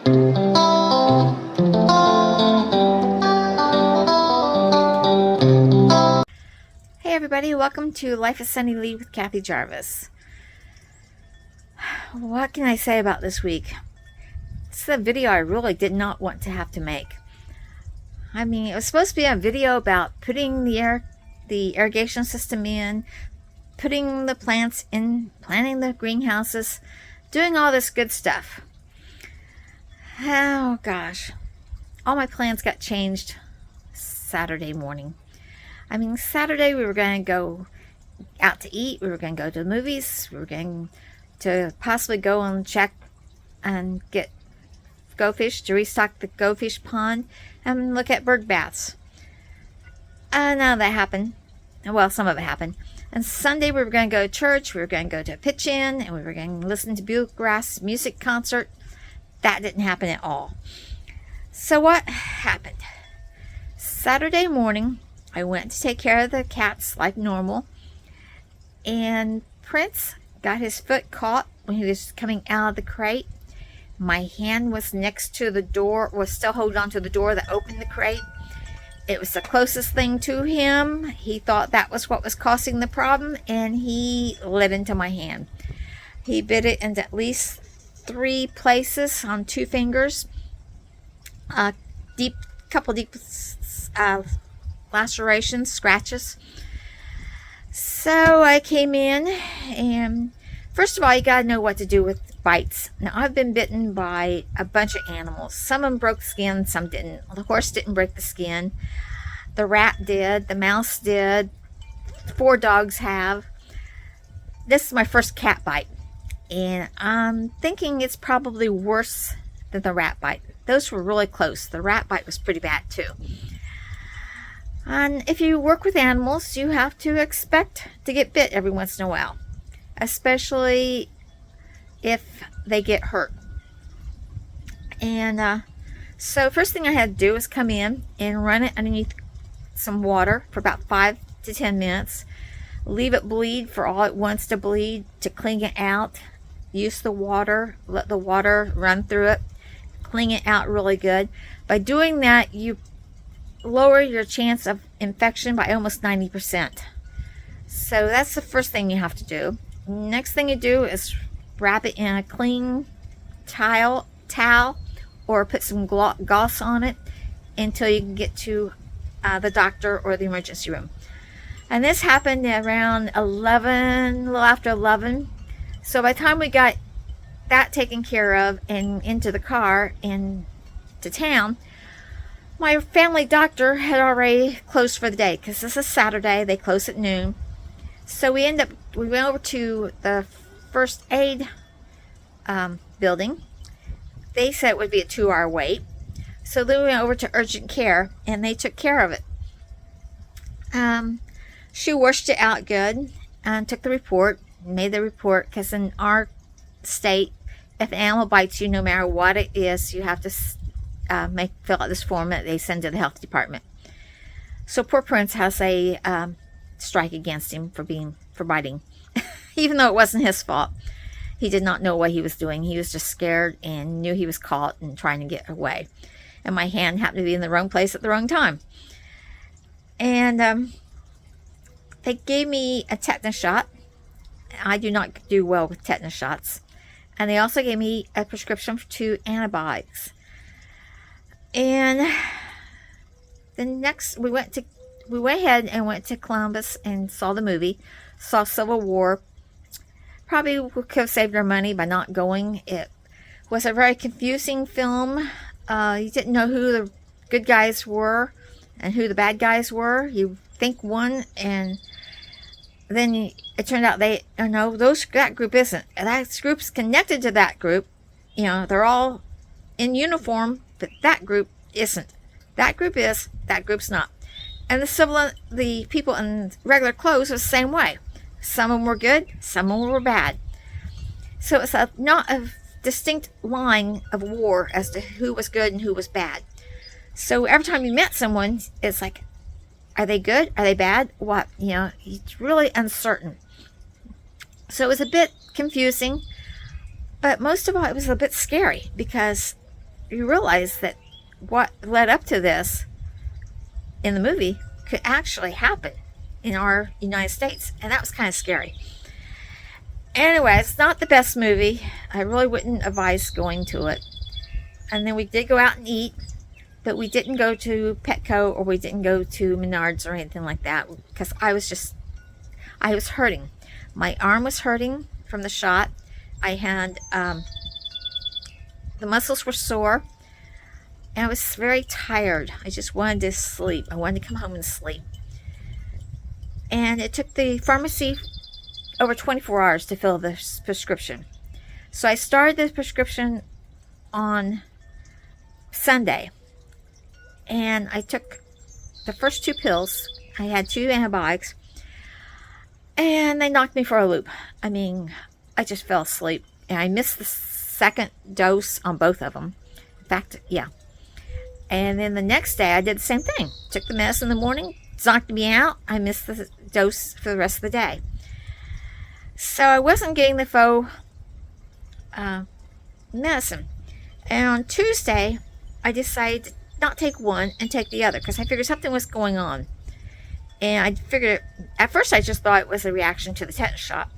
Hey everybody, welcome to Life is Sunny Lee with Kathy Jarvis. What can I say about this week? It's a video I really did not want to have to make. I mean, it was supposed to be a video about putting the irrigation system in, putting the plants in, planting the greenhouses, doing all this good stuff. Oh gosh, all my plans got changed Saturday morning. I mean, Saturday we were going to go out to eat, we were going to go to the movies, we were going to possibly go and check and get go fish to restock the go fish pond and look at bird baths. And none of that happened. Well, some of it happened. And Sunday we were going to go to church, we were going to go to a pitch-in, and we were going to listen to bluegrass music concert. That didn't happen at all. So what happened? Saturday morning, I went to take care of the cats like normal, and Prince got his foot caught when he was coming out of the crate. My hand was next to the door, was still holding on to the door that opened the crate. It was the closest thing to him. He thought that was what was causing the problem, and he lit into my hand. He bit it into at least 3 places on 2 fingers. Couple deep lacerations, scratches. So I came in, and first of all, you gotta know what to do with bites. Now, I've been bitten by a bunch of animals. Some of them broke the skin, some didn't. The horse didn't break the skin. The rat did. The mouse did. 4 dogs have. This is my first cat bite, and I'm thinking it's probably worse than the rat bite. Those were really close. The rat bite was pretty bad too. And if you work with animals, you have to expect to get bit every once in a while, especially if they get hurt. And so first thing I had to do was come in and run it underneath some water for about 5 to 10 minutes. Leave it bleed for all it wants to bleed, to clean it out. Use the water, let the water run through it, clean it out really good. By doing that, you lower your chance of infection by almost 90%. So that's the first thing you have to do. Next thing you do is wrap it in a clean towel or put some gauze on it until you can get to the doctor or the emergency room. And this happened around 11, a little after 11. So by the time we got that taken care of and into the car and to town, my family doctor had already closed for the day because this is Saturday. They close at noon. So we went over to the first aid building. They said it would be a 2-hour wait. So then we went over to urgent care, and they took care of it. She washed it out good and took the report, made the report, because in our state, if an animal bites you, no matter what it is, you have to fill out this form that they send to the health department. So poor Prince has a strike against him for biting, even though it wasn't his fault. He did not know what he was doing. He was just scared and knew he was caught and trying to get away. And my hand happened to be in the wrong place at the wrong time. And they gave me a tetanus shot. I do not do well with tetanus shots. And they also gave me a prescription for 2 antibiotics. And then next we went ahead and went to Columbus and saw the movie, saw Civil War. Probably could have saved our money by not going. It was a very confusing film. You didn't know who the good guys were and who the bad guys were. You think one, and then it turned out that group isn't. That group's connected to that group. You know, they're all in uniform, but that group isn't. That group is, that group's not. And the people in regular clothes was the same way. Some of them were good, some of them were bad. So it's not a distinct line of war as to who was good and who was bad. So every time you met someone, it's like, are they good? Are they bad? What? You know, it's really uncertain. So it was a bit confusing, but most of all, it was a bit scary because you realize that what led up to this in the movie could actually happen in our United States. And that was kind of scary. Anyway, it's not the best movie. I really wouldn't advise going to it. And then we did go out and eat, but we didn't go to Petco or we didn't go to Menards or anything like that because I was hurting. My arm was hurting from the shot. I had, the muscles were sore, and I was very tired. I just wanted to sleep. I wanted to come home and sleep. And it took the pharmacy over 24 hours to fill this prescription. So I started this prescription on Sunday, and I took the first 2 pills. I had 2 antibiotics, and they knocked me for a loop. I mean, I just fell asleep, and I missed the second dose on both of them. In fact, yeah. And then the next day, I did the same thing. Took the medicine in the morning, knocked me out. I missed the dose for the rest of the day. So I wasn't getting the faux medicine. And on Tuesday, I decided to not take one and take the other because I figured something was going on. And I figured, at first I just thought it was a reaction to the tetanus shot.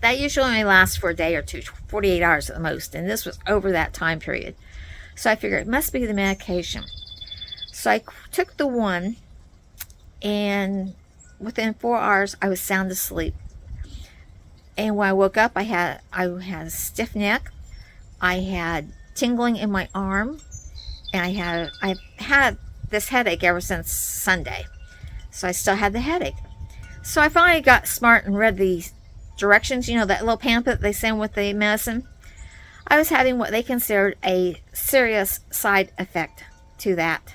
That usually only lasts for a day or two, 48 hours at the most. And this was over that time period. So I figured it must be the medication. So I took the one, and within 4 hours, I was sound asleep. And when I woke up, I had a stiff neck. I had tingling in my arm. And I've had this headache ever since Sunday. So I still had the headache. So I finally got smart and read the directions, that little pamphlet they send with the medicine. I was having what they considered a serious side effect to that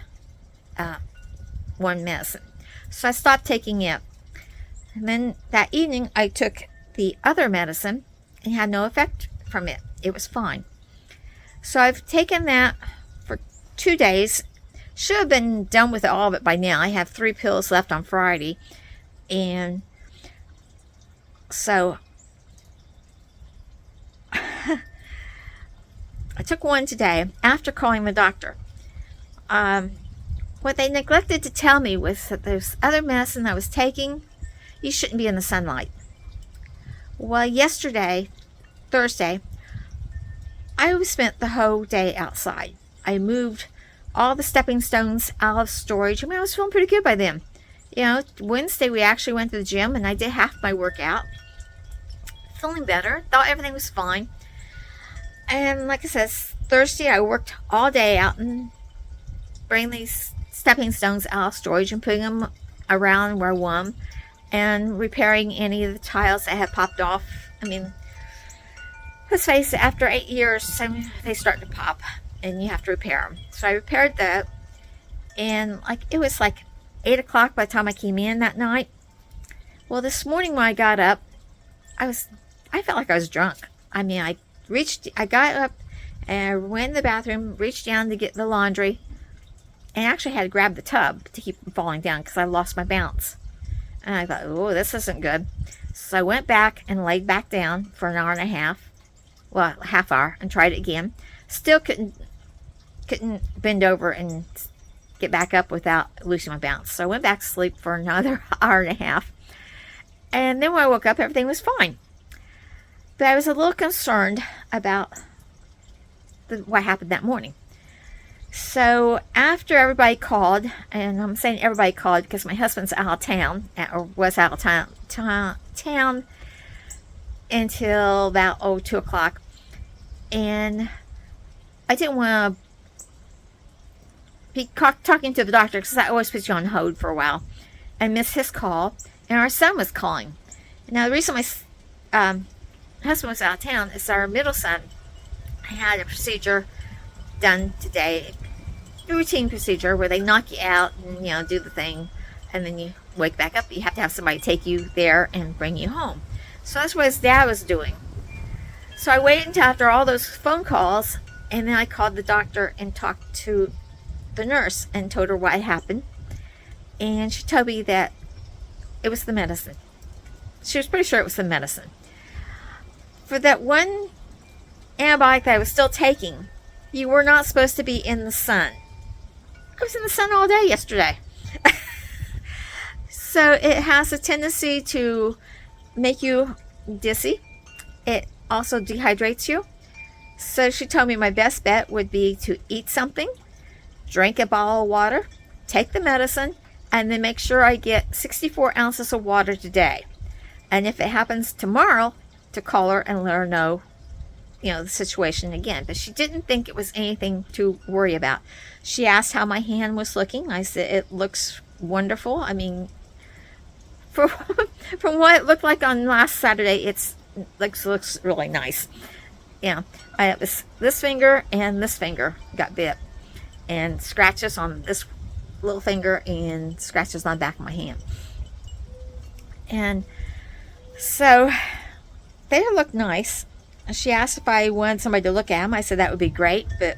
one medicine. So I stopped taking it. And then that evening, I took the other medicine and had no effect from it. It was fine. So I've taken that for 2 days. Should have been done with all of it by now. I have 3 pills left on Friday. And so I took one today after calling the doctor. What they neglected to tell me was that this other medicine I was taking, you shouldn't be in the sunlight. Well, yesterday, Thursday, I spent the whole day outside. I moved all the stepping stones out of storage. I mean, I was feeling pretty good by then. Wednesday we actually went to the gym and I did half my workout. Feeling better. Thought everything was fine. And like I said, Thursday I worked all day out and bringing these stepping stones out of storage and putting them around where I want them and repairing any of the tiles that had popped off. I mean, let's face it, after 8 years, they start to pop and you have to repair them. So I repaired that, and it was 8 o'clock by the time I came in that night. Well, this morning when I got up, I felt like I was drunk. I mean, I got up and I went in the bathroom, reached down to get the laundry, and actually had to grab the tub to keep from falling down because I lost my balance. And I thought, oh, this isn't good. So I went back and laid back down for an hour and a half. Well, a half hour, and tried it again. Still couldn't bend over and get back up without losing my balance. So I went back to sleep for another hour and a half. And then when I woke up, everything was fine. But I was a little concerned about what happened that morning. So after everybody called, and I'm saying everybody called because my husband's out of town, or was out of town until about 2 o'clock. And I didn't want to be talking to the doctor because that always puts you on hold for a while, and missed his call. And our son was calling. Now the reason my husband was out of town is our middle son had a procedure done today, a routine procedure where they knock you out and do the thing, and then you wake back up. You have to have somebody take you there and bring you home. So that's what his dad was doing. So I waited until after all those phone calls, and then I called the doctor and talked to the nurse and told her what had happened. And she told me that it was the medicine. She was pretty sure it was the medicine. For that one antibiotic that I was still taking, You were not supposed to be in the sun. I was in the sun all day yesterday. So it has a tendency to make you dizzy. It also dehydrates you. So she told me my best bet would be to eat something, drink a bottle of water, take the medicine, and then make sure I get 64 ounces of water today. And if it happens tomorrow, to call her and let her know, the situation again. But she didn't think it was anything to worry about. She asked how my hand was looking. I said, it looks wonderful. I mean, from what it looked like on last Saturday, it looks really nice. Yeah, this finger and this finger got bit, and scratches on this little finger and scratches on the back of my hand. And so they look nice. She asked if I wanted somebody to look at them. I said that would be great, but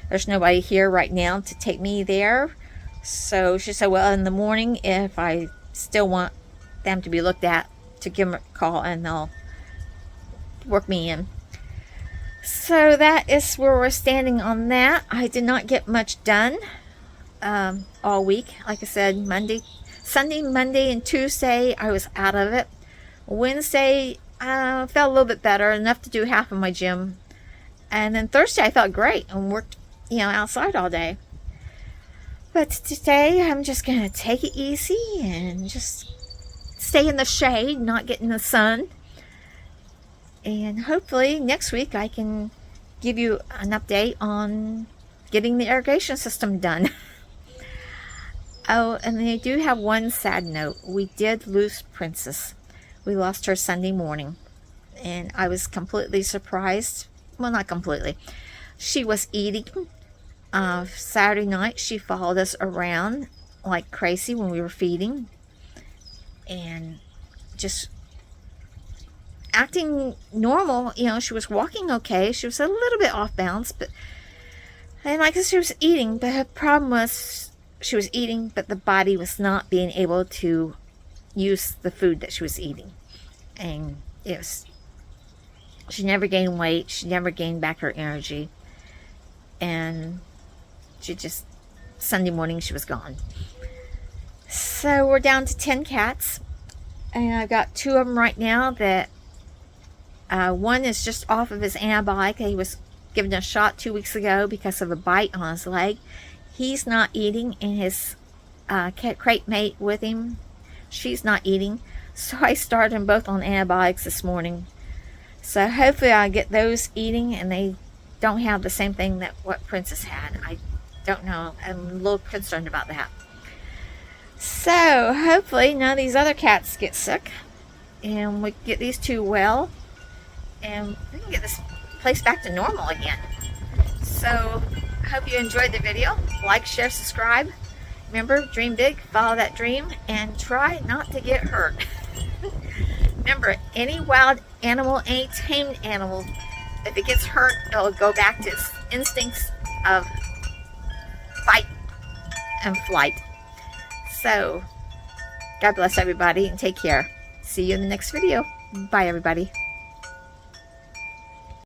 there's nobody here right now to take me there. So she said, well, in the morning, if I still want them to be looked at, to give them a call and they'll work me in. So that is where we're standing on that. I did not get much done all week. Like I said, Sunday, Monday, and Tuesday, I was out of it. Wednesday, I felt a little bit better, enough to do half of my gym. And then Thursday, I felt great and worked, outside all day. But today, I'm just going to take it easy and just stay in the shade, not get in the sun. And hopefully next week I can give you an update on getting the irrigation system done. Oh, and they do have one sad note. We did lose Princess. We lost her Sunday morning. And I was completely surprised. Well, not completely. She was eating. Saturday night, she followed us around like crazy when we were feeding. And just acting normal. She was walking okay. She was a little bit off balance, and I guess she was eating, but her problem was she was eating, but the body was not being able to use the food that she was eating. And she never gained weight. She never gained back her energy. And Sunday morning, she was gone. So we're down to 10 cats. And I've got 2 of them right now that one is just off of his antibiotic. He was given a shot 2 weeks ago because of a bite on his leg. He's not eating, and his cat crate mate with him, she's not eating. So I started them both on antibiotics this morning. So hopefully I'll get those eating, and they don't have the same thing that what Princess had. I don't know. I'm a little concerned about that. So hopefully none of these other cats get sick, and we get these 2 well, and we can get this place back to normal again. So I hope you enjoyed the video. Like, share, subscribe. Remember, dream big, follow that dream, and try not to get hurt. Remember, any wild animal, any tamed animal, if it gets hurt, it'll go back to its instincts of fight and flight. So, God bless everybody and take care. See you in the next video. Bye, everybody.